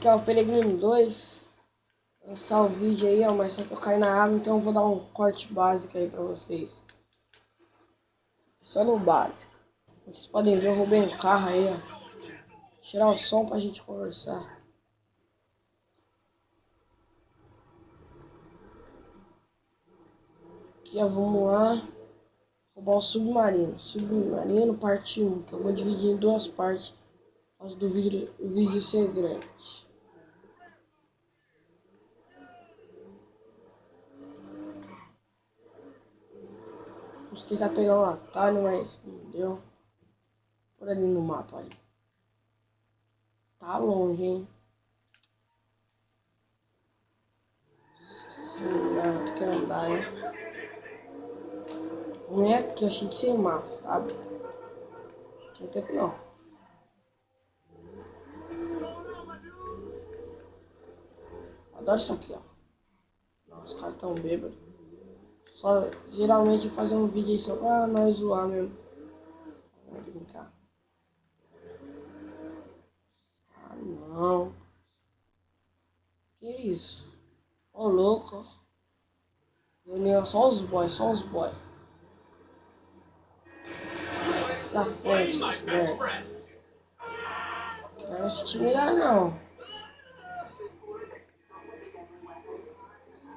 aqui, ó, Peregrino 2. Lançar o vídeo aí, ó, mas só que eu caí na água, então eu vou dar um corte básico aí pra vocês. Só no básico. Vocês podem ver, eu roubei um carro aí, ó. Tirar o som pra gente conversar. Aqui, ó, vamos lá. Roubar o submarino. Submarino parte 1, que eu vou dividir em duas partes. Por causa do vídeo ser grande. Vamos tentar pegar um atalho, mas não deu. Por ali no mapa, ali. Tá longe, hein? Não, tem que andar, hein? Não é aqui, eu achei de semáforo, sabe? Não tem tempo não. Adoro isso aqui, ó. Nossa, os caras tão bêbados. Só geralmente fazer um vídeo aí só pra nós zoar mesmo. Vamos brincar. Ah, não. Que isso? Ô, louco. Reunião, só os boys, só os boys. Na frente, velho. Quero se intimidar, não.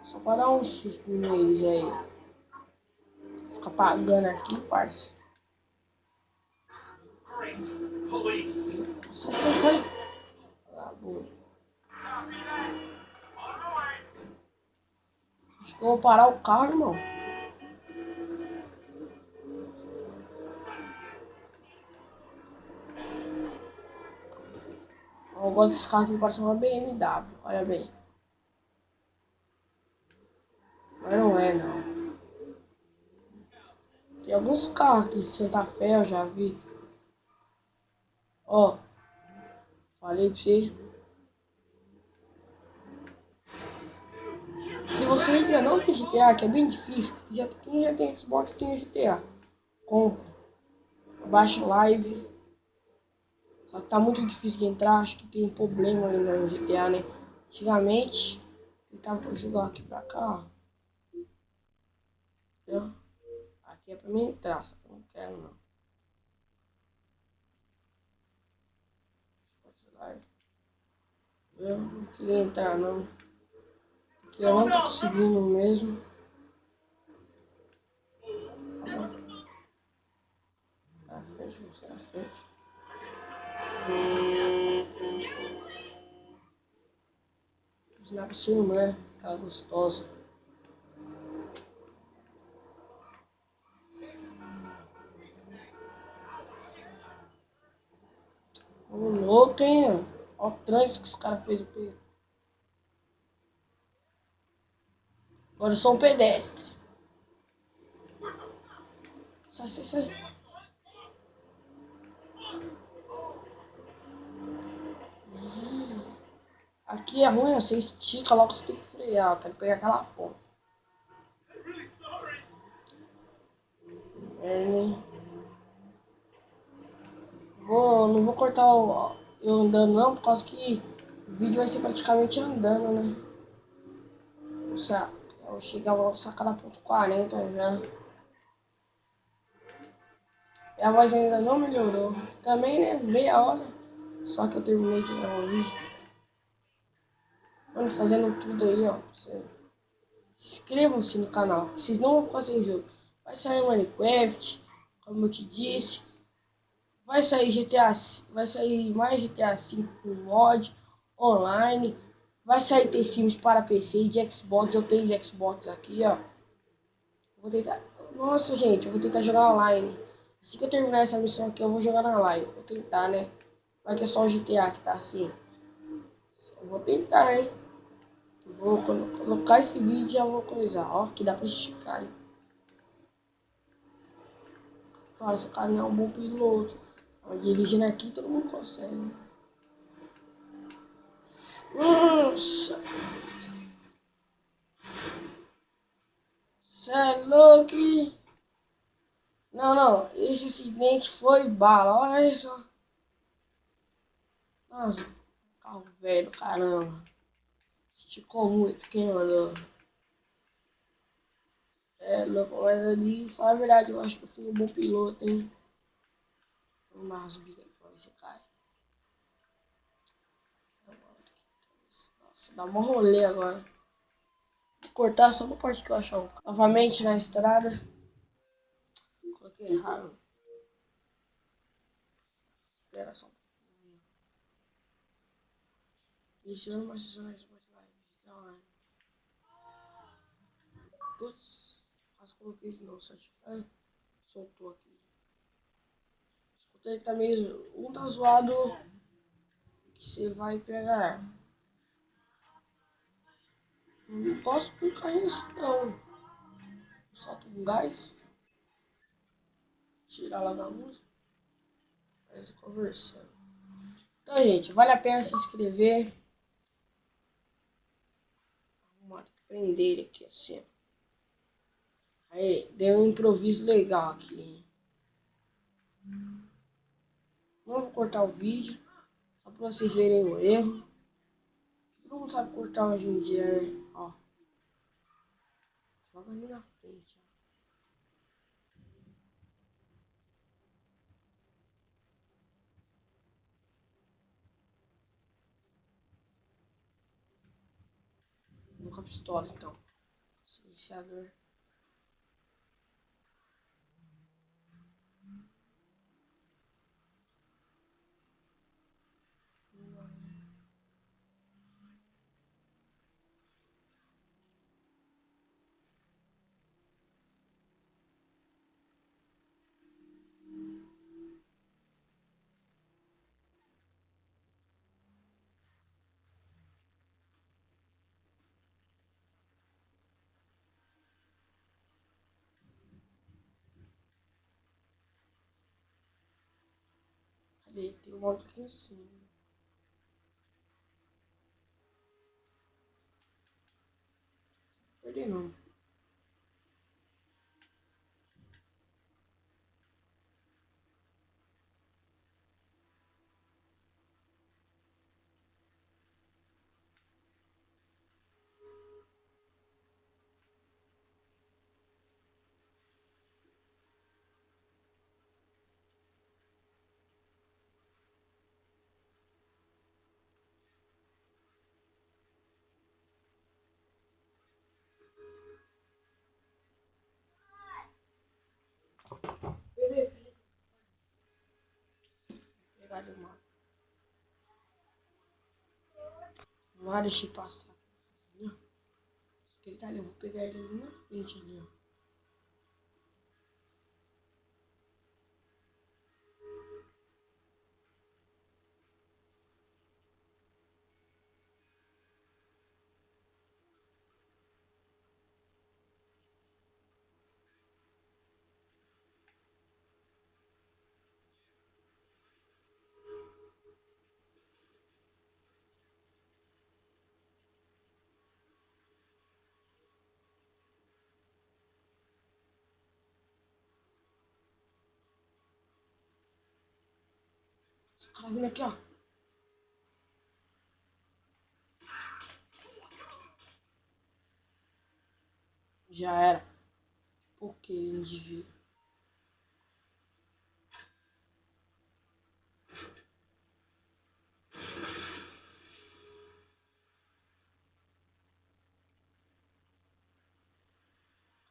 Só pra dar um susto neles aí. Fica pagando aqui, parça. Sai, sai, sai. Ah, boa. Acho que eu vou parar o carro, irmão. Eu gosto desse carro aqui, parece uma BMW. Olha bem. Mas não é, não. Tem alguns carros aqui de Santa Fé, eu já vi. Ó. Falei pra você. Se você ainda não tem GTA, que é bem difícil, quem já tem Xbox tem GTA. Compra. Baixa live. Só que tá muito difícil de entrar, acho que tem problema ainda no GTA, né? Antigamente, tentava jogar aqui pra cá, ó. Entendeu? Aqui é pra mim entrar, só que eu não quero não. Eu não queria entrar não. Porque eu não tô conseguindo mesmo. Na frente, você na frente. Ensinar pra sua irmã, aquela gostosa. Ô louco, hein? Olha o trânsito que os caras fez aqui. Agora eu sou um pedestre. Sai, sai, sai. Aqui é ruim, você estica logo, você tem que frear. Eu quero pegar aquela ponta. Não vou cortar eu andando não, por causa que o vídeo vai ser praticamente andando, né? Eu chegava a sacar da ponto 40 já. Minha voz ainda não melhorou. Também, né? Meia hora. Só que eu terminei de gravar o vídeo. Mano, fazendo tudo aí, ó. Inscrevam-se no canal. Vocês não vão fazer jogo. Vai sair Minecraft, como eu te disse. Vai sair GTA, vai sair mais GTA 5 com mod, online. Vai sair The Sims para PC e de Xbox. Eu tenho de Xbox aqui, ó. Vou tentar. Nossa, gente, eu vou tentar jogar online. Assim que eu terminar essa missão aqui, eu vou jogar na live. Vou tentar, né? Vai que é só o GTA que tá assim. Eu vou tentar, hein? Vou colocar esse vídeo e já vou coisar. Ó, que dá pra esticar, hein? Fala, esse cara não é um bom piloto. Dirigindo aqui, todo mundo consegue. Nossa! Cê é louco! Não, não. Esse acidente foi bala. Olha isso. Nossa. Carro velho, caramba. Esticou muito, quem mandou? É louco, mas ali, fala a verdade, eu acho que eu fui um bom piloto, hein? Vamos dar umas bicas aqui pra ver se cai. Nossa, dá um rolê agora. Vou cortar só uma parte que eu achar. Novamente na estrada. Coloquei errado. Espera só um pouquinho. Iniciando uma sessão na Spotify. Então, putz, quase coloquei de novo. Só que soltou aqui. Escutei que tá meio. Um tá zoado. Que você vai pegar. Não posso com carrinho assim, não. Solta um gás. Tirar lá da música. Parece conversando. Então, gente, vale a pena se inscrever. Vamos prender ele aqui assim. Aí, deu um improviso legal aqui. Não vou cortar o vídeo. Só pra vocês verem o erro. Todo mundo sabe cortar hoje em dia, né? Ó. Logo ali na frente, ó. Vou com a pistola, então. Silenciador. Cadê? Tem um maluco aqui em cima. Perdi não. Pegar ali o mapa. Não vai deixar passar. Entendeu? Ele tá ali, eu vou pegar ele ali na frente ali, ó. Esse cara vindo aqui, ó. Já era. Porque indivíduo.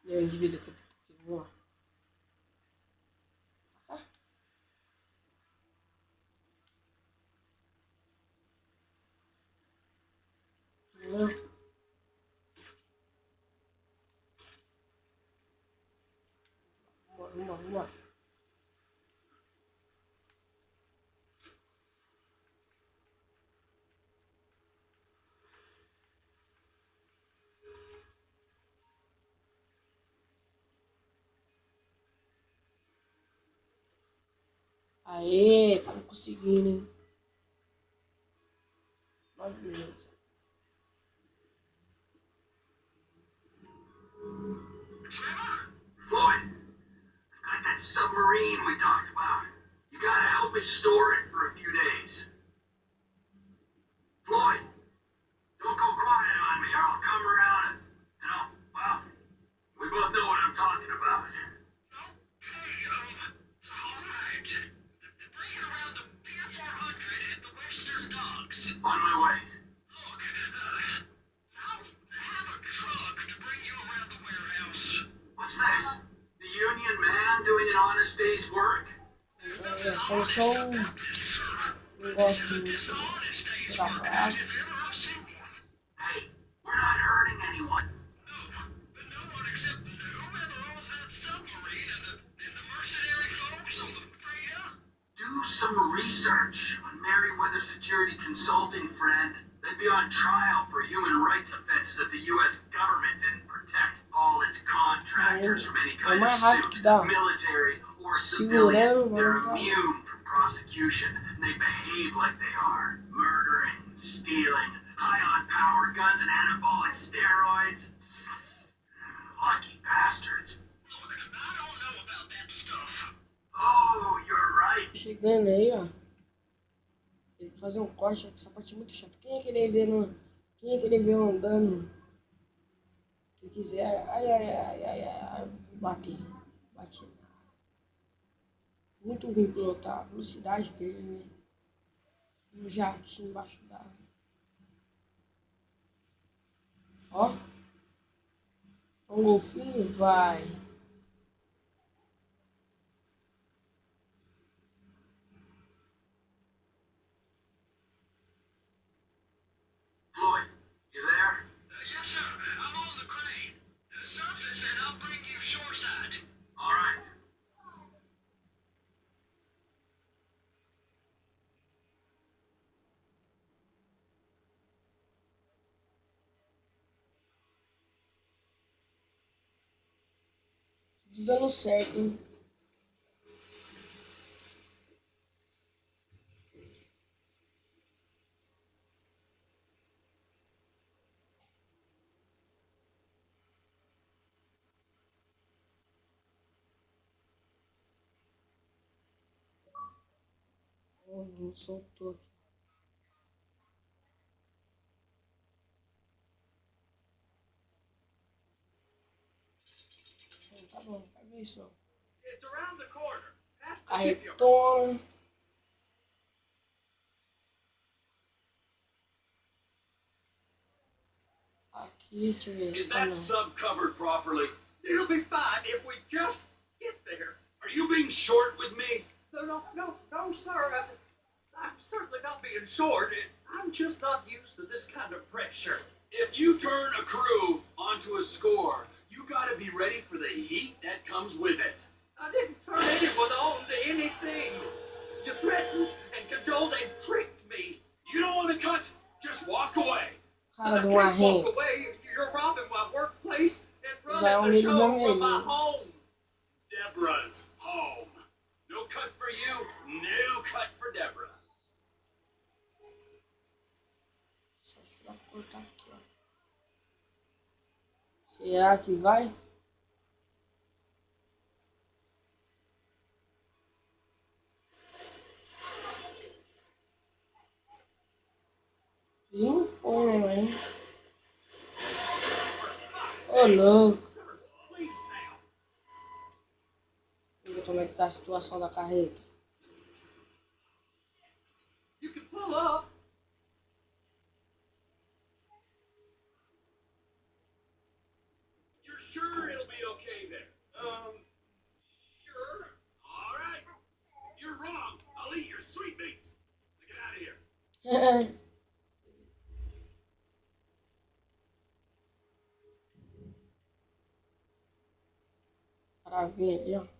E o indivíduo aqui. Vamos lá. Vamos lá. Vamos lá. Aê, estamos conseguindo, hein? 9 minutos. Floyd, got that submarine we talked about. You gotta help me store it for a few days. way? Look, I'll have a truck to bring you around the warehouse. What's this? The union man doing an honest day's work? É, só não gosto muito de trabalhar. Hey, we're not hurting anyone. But no one except whoever owns that submarine and the mercenary folks on the freighter. Do some research on Merryweather Security Consulting, friend. They'd be on trial for human rights offenses if the U.S. government didn't protect all its contractors from any kind of suit, military or civilian. They're immune from prosecution, and they behave like they are. Murdering, stealing, high on power, guns and anabolic steroids. Lucky bastards. Look, I don't know about that stuff. Oh, you're right. Chegando aí, ó. Tem que fazer um corte, essa parte é muito chata. Quem ia querer ver eu andando? Quem quiser. Ai, vou bater. Bati. Muito ruim pilotar. A velocidade dele, né? Um jatinho embaixo d'água. Ó. Um golfinho, vai. Floyd, you there? Yes, sir. I'm on the crane. Surface and I'll bring you shoreside. All right. Tudo dando certo, hein? Não soltou. Tá bom, tá bem isso. It's around the corner. Past the Aí shipyard. toma. Aqui, deixa eu ver. Is Tá that não. sub covered properly? It'll be fine if we just get there. Are you being short with me? No, sir. I'm certainly not being short. I'm just not used to this kind of pressure. If you turn a crew onto a score, you gotta be ready for the heat that comes with it. I didn't turn anyone on to anything. You threatened and cajoled and tricked me. You don't want to cut? Just walk away. Cara I do can't arrento. walk away. You're robbing my workplace and Já é running the show vermelho. from my home. Deborah's home. No cut for you, no cut for Deborah. Só pra cortar aqui, ó. Será que vai? E não foi, né, mãe? Ô, louco. Sir, please now. Vamos ver como é que tá a situação da carreta. You can pull up. You're sure it'll be okay there? Sure. All right. If you're wrong, I'll eat your sweetmeats. Now get out of here. Maravilha, ó.